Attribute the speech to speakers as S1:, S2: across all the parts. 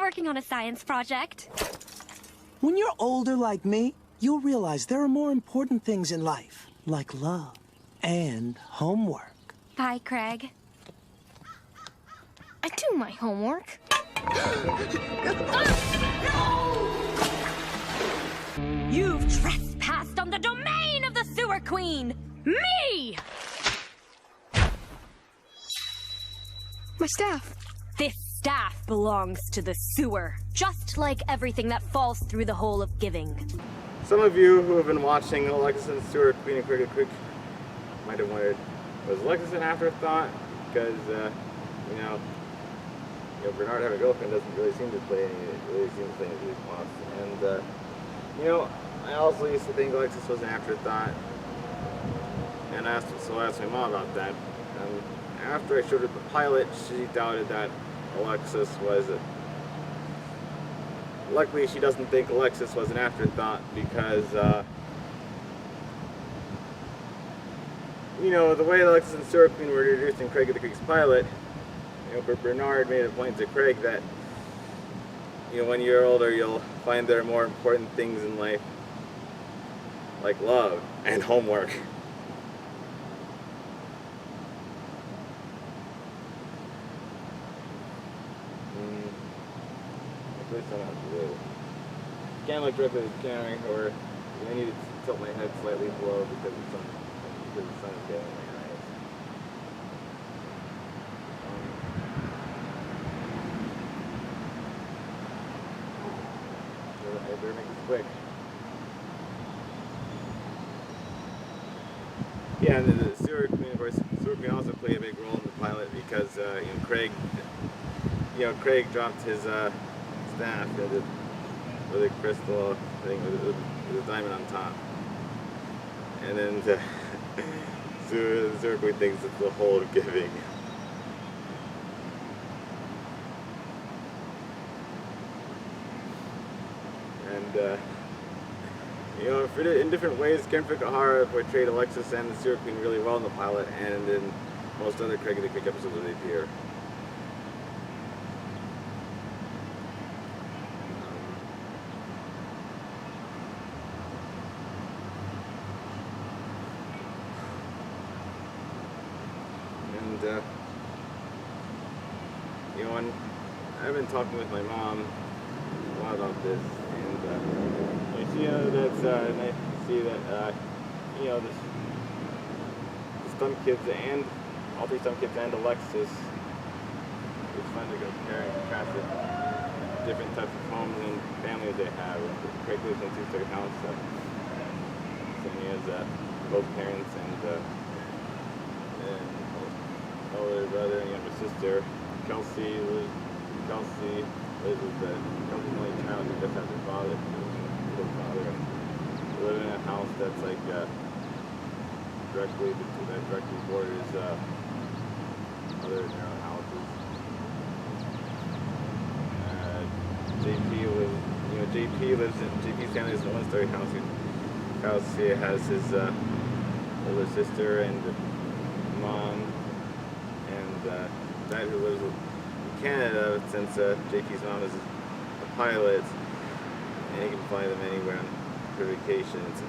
S1: working on a science project.
S2: When you're older like me, you'll realize there are more important things in life, like love and homework.
S1: Bye, Craig.
S3: I do my homework.
S1: You've trespassed on the domain of the Sewer Queen! Me!
S3: My staff.
S1: This staff belongs to the sewer, just like everything that falls through the hole of giving.
S4: Some of you who have been watching Alexis and Sewer Queen and Cricket Quick might have wondered, was Alexis an afterthought? Because, you know, Bernard having a girlfriend doesn't really seem to play any of these plots. And, you know, I also used to think Alexis was an afterthought. And I asked my mom about that. After I showed her the pilot, she doubted that Alexis was a... Luckily, she doesn't think Alexis was an afterthought because, you know, the way Alexis and Sewer Queen were introduced in Craig of the Creek's pilot, you know, Bernard made a point to Craig that, you know, when you're older, you'll find there are more important things in life, like love and homework. Can't look directly at the camera, or I need to tilt my head slightly below because the sun is getting in my eyes. I better make this quick. Yeah, and the Sewer Queen, of course, Sewer Queen also played a big role in the pilot because Craig dropped his staff with a crystal thing with a diamond on top, and then Sewer Queen thinks it's the whole of giving. And you know, in different ways, Karen Fukuhara portrayed Alexis and the Sewer Queen really well in the pilot, and in most other Craig of the Creek episodes where they appear. You know, and I've been talking with my mom a lot about this, and you know, that's nice to see that you know, the Stump Kids and all three Stump Kids and Alexis, it's fun to compare and contrast the different types of homes and families they have. Craig lives in a two-story house, so he has both parents and older brother and younger sister. Kelsey's only child who just has her father. They live in a house that's like directly borders other narrow houses. JP's family is in a one-story house. Kelsey has his older sister and mom. Dad who lives in Canada, since JP's mom is a pilot, and he can fly them anywhere for vacations. The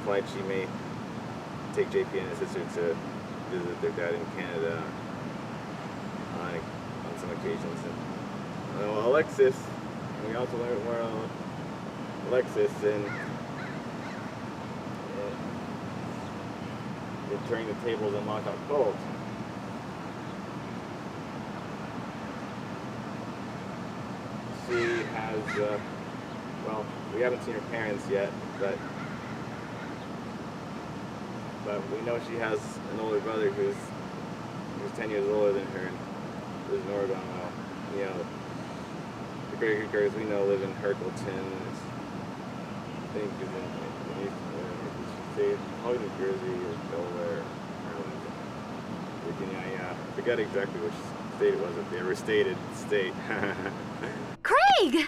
S4: flight she may take JP and his sister to visit their dad in Canada on some occasions. And Alexis, we also learned more on Alexis in turning the tables and lock out cold. She has, well, we haven't seen her parents yet, but we know she has an older brother who's 10 years older than her and lives in Oregon. Well, you know, the Great Creekers we know live in Herkelton. I think is in probably New Jersey or Delaware, Maryland, Virginia. I forget exactly which state it was, if they ever stated state.
S1: Craig!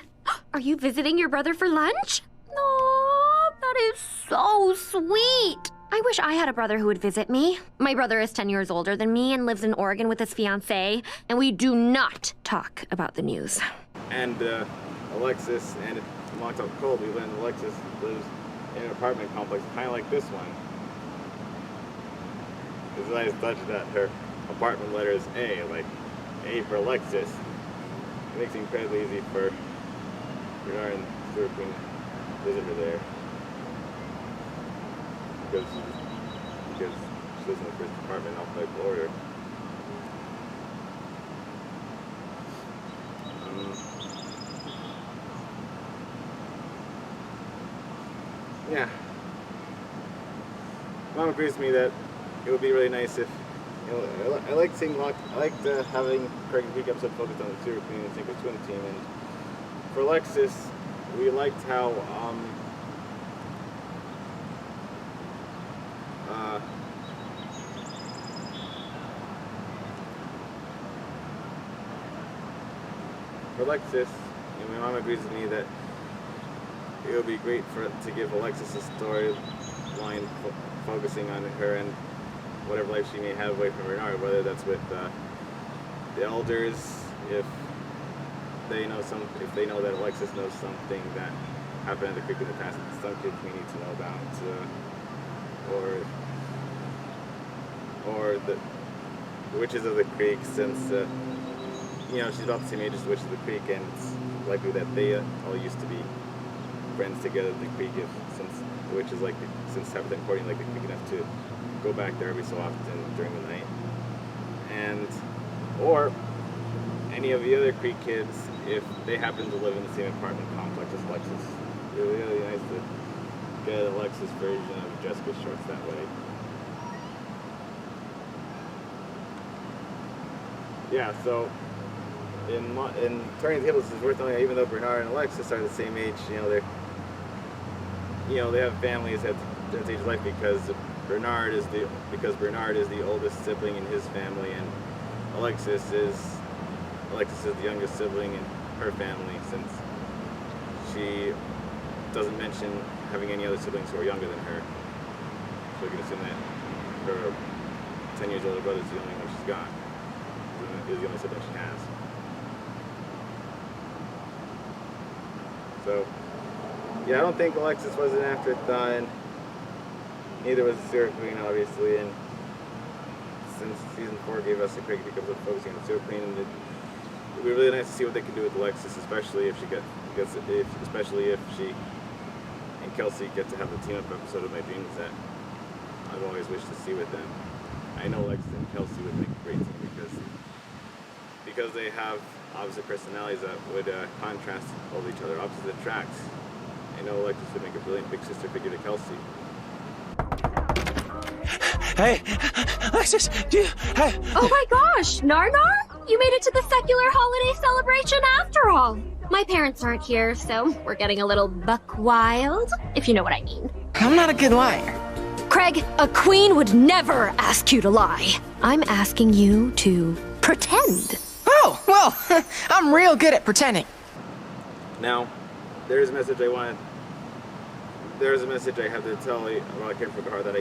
S1: Are you visiting your brother for lunch? Oh, that is so sweet. I wish I had a brother who would visit me. My brother is 10 years older than me and lives in Oregon with his fiancée, and we do not talk about the news.
S4: And Alexis, and in Montauk Cold, we learned Alexis lives in an apartment complex kind of like this one. It's a nice touch that her apartment letter is A, like A for Alexis. It makes it incredibly easy for Bernard and Stuart Queen to visit her there. Because she lives in the first apartment off by Florida. Yeah. Mom agrees with me that it would be really nice if, I like seeing having Craig and Peak episode focused on the Stuart Queen and Synchro Twin team, and for Alexis, we liked how for Alexis, my mom agrees with me that it would be great to give Alexis a storyline focusing on her and whatever life she may have away from Bernard, whether that's with the elders, if they know that Alexis knows something that happened at the creek in the past that some kids may need to know about, or the witches of the creek, since she's about the same age as the witches of the creek, and it's likely that they all used to be friends together at the creek, since the witches since have been courting the creek enough to go back there every so often during the night, or any of the other creek kids if they happen to live in the same apartment complex as Alexis. It would be really nice to get Alexis' version of Jessica Shorts that way. Yeah, so in Turning the Tables, it's worth noting that even though Bernard and Alexis are the same age, they have families at that stage of life because Bernard is the oldest sibling in his family, and Alexis is the youngest sibling in her family, since she doesn't mention having any other siblings who are younger than her. So we can assume that her 10 years older brother is the only one she's got. Is the only sibling she has. So, yeah, I don't think Alexis was an afterthought, and neither was Stuart Queen, obviously. And since season 4 gave us a Craig Peak episode focusing on Stuart Queen, and it'd be really nice to see what they can do with Alexis, especially if she and Kelsey get to have the team-up episode of My Dreams that I've always wished to see with them. I know Alexis and Kelsey would make a great team because they have opposite personalities that would contrast all each other, opposite attracts. I know Alexis would make a brilliant big sister figure to Kelsey.
S2: Hey, Alexis, hey.
S1: Oh my gosh, Narnar? You made it to the secular holiday celebration after all. My parents aren't here, so we're getting a little buck wild, if you know what I mean.
S3: I'm not a good liar.
S1: Craig, a queen would never ask you to lie. I'm asking you to pretend.
S3: Oh, well, I'm real good at pretending.
S4: Now, there's a message I have to tell you about Karen Fukuhara that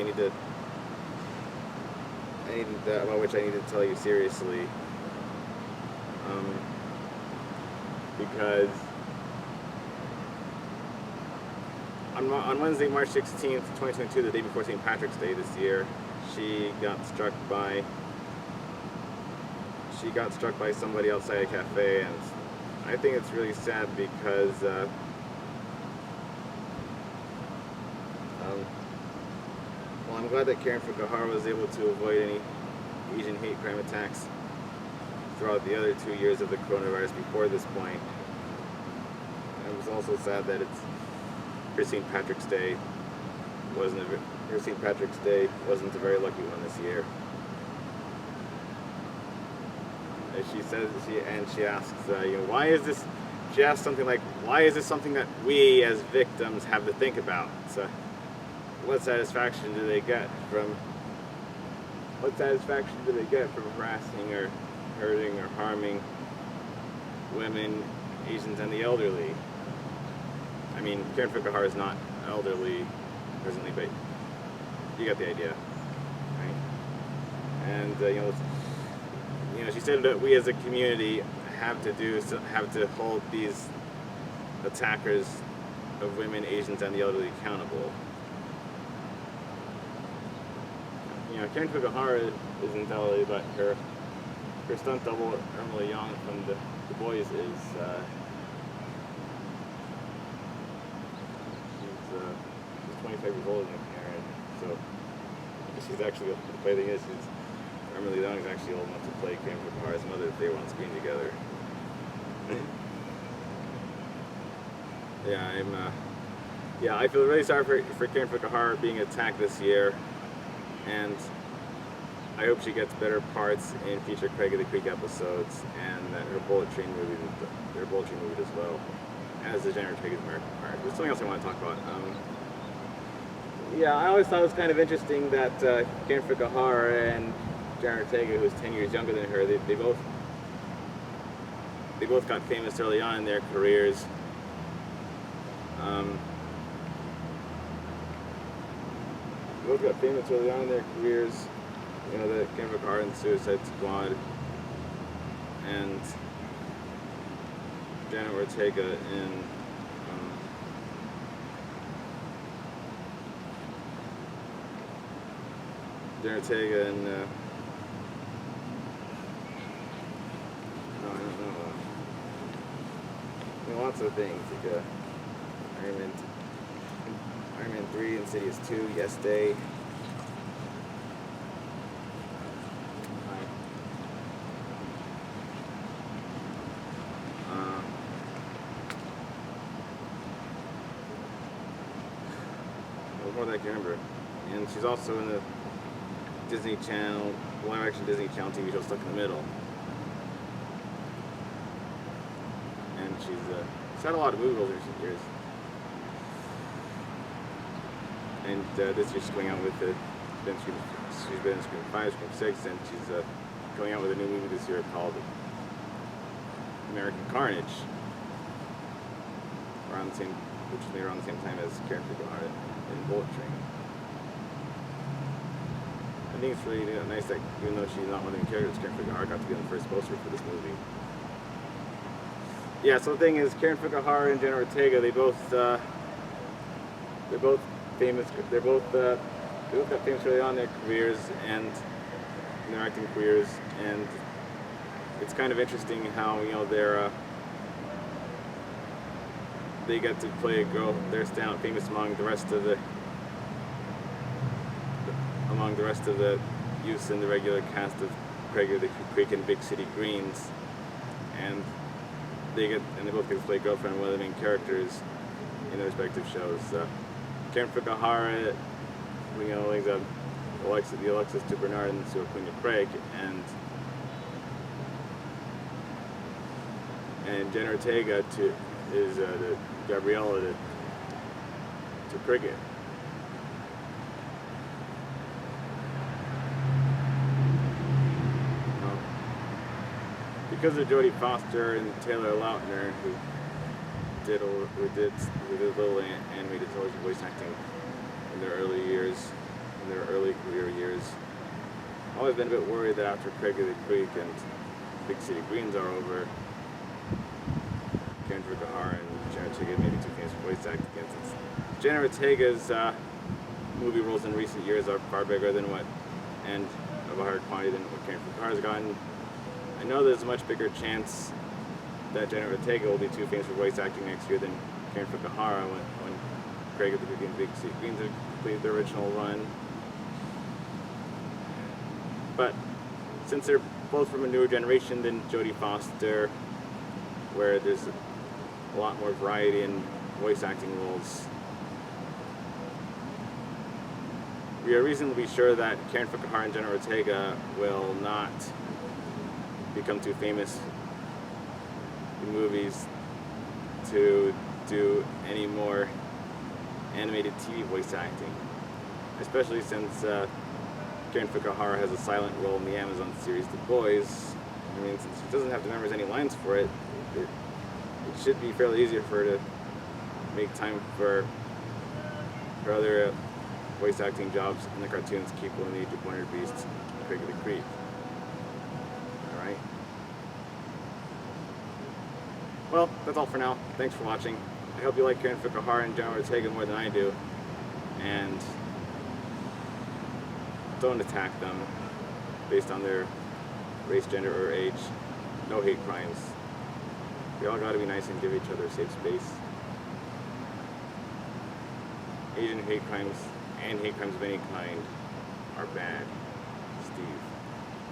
S4: about which I need to tell you seriously. Because on Wednesday, March 16th, 2022, the day before St. Patrick's Day this year, she got struck by somebody outside a cafe, and I think it's really sad because I'm glad that Karen Fukuhara was able to avoid any Asian hate crime attacks throughout the other 2 years of the coronavirus before this point. And it was also sad that her St. Patrick's Day wasn't a very lucky one this year. As she says, she asks, why is this? She asks something like, why is this something that we as victims have to think about? So, what satisfaction do they get from harassing or hurting or harming women, Asians, and the elderly? I mean, Karen Fukuhara is not elderly presently, but you got the idea, right? And she said that we as a community have to hold these attackers of women, Asians, and the elderly accountable. You know, Karen Fukuhara isn't elderly, but her stunt double, Emily Young from the Boys, is she's 25 years older than Karen, so she's actually, the funny thing is, Emily Young is actually old enough to play Karen Fukuhara's mother if they were on screen together. Yeah, I feel really sorry for Karen Fukuhara being attacked this year, and I hope she gets better parts in future Craig of the Creek episodes, and that her Bullet Train movie as well, as the Jenna Ortega's American part. There's something else I want to talk about. Yeah, I always thought it was kind of interesting that Karen Fukuhara and Jenna Ortega, who's 10 years younger than her, they both got famous early on in their careers. They both got famous early on in their careers. You know, the Karen Fukuhara in Suicide Squad, and Jenna Ortega in Jenna Ortega in lots of things, like Iron Man 3, Insidious 2, Yes Day. More than I can remember. And she's also in the Disney Channel, live-action Disney Channel TV show Stuck in the Middle. And she's had a lot of movie roles in recent years. And this year she's going out with she's been in Scream 5, Scream 6, and she's going out with a new movie this year called American Carnage, which is made around the same time as Karen Fukuhara in Bullet Train. I think it's really nice that even though she's not one of the characters, Karen Fukuhara got to be on the first poster for this movie. Yeah, so the thing is, Karen Fukuhara and Jenna Ortega, they're both famous. They both got famous early on in their careers and in their acting careers, and it's kind of interesting how, you know, they get to play a girl. They're famous among the rest of the youths in the regular cast of Craig of the Creek and Big City Greens, and they both get to play girlfriend and one of the main characters in their respective shows. Karen Fukuhara, you know, like the Alexis to Bernard and Sue Queen to Craig, and Jenna Ortega is the Gabriella to Cricket. Because of Jodie Foster and Taylor Lautner, who did little animated television voice acting in their early career years, I've always been a bit worried that after Craig of the Creek and Big City Greens are over, Karen Fukuhara and Jenna Ortega may be too famous for voice acting again, since Jenna Ortega's movie roles in recent years are far bigger than and of a higher quantity than what Karen Fukuhara's gotten. I know there's a much bigger chance that Jenna Ortega will be too famous for voice acting next year than Karen Fukuhara when Craig of the Creek and Big City Greens have completed the original run. But since they're both from a newer generation than Jodie Foster, where there's a lot more variety in voice acting roles, we are reasonably sure that Karen Fukuhara and Jenna Ortega will not become too famous in movies to do any more animated TV voice acting, especially since Karen Fukuhara has a silent role in the Amazon series The Boys. I mean, since she doesn't have to memorize any lines for it, it should be fairly easier for her to make time for her other voice acting jobs in the cartoons Keeple and the Age of Wonder Beast, Craig of the Creek. Alright? well, that's all for now. Thanks for watching. I hope you like Karen Fukuhara and General Ortega more than I do. And don't attack them based on their race, gender, or age. No hate crimes. We all gotta be nice and give each other a safe space. Asian hate crimes and hate crimes of any kind are bad. Steve.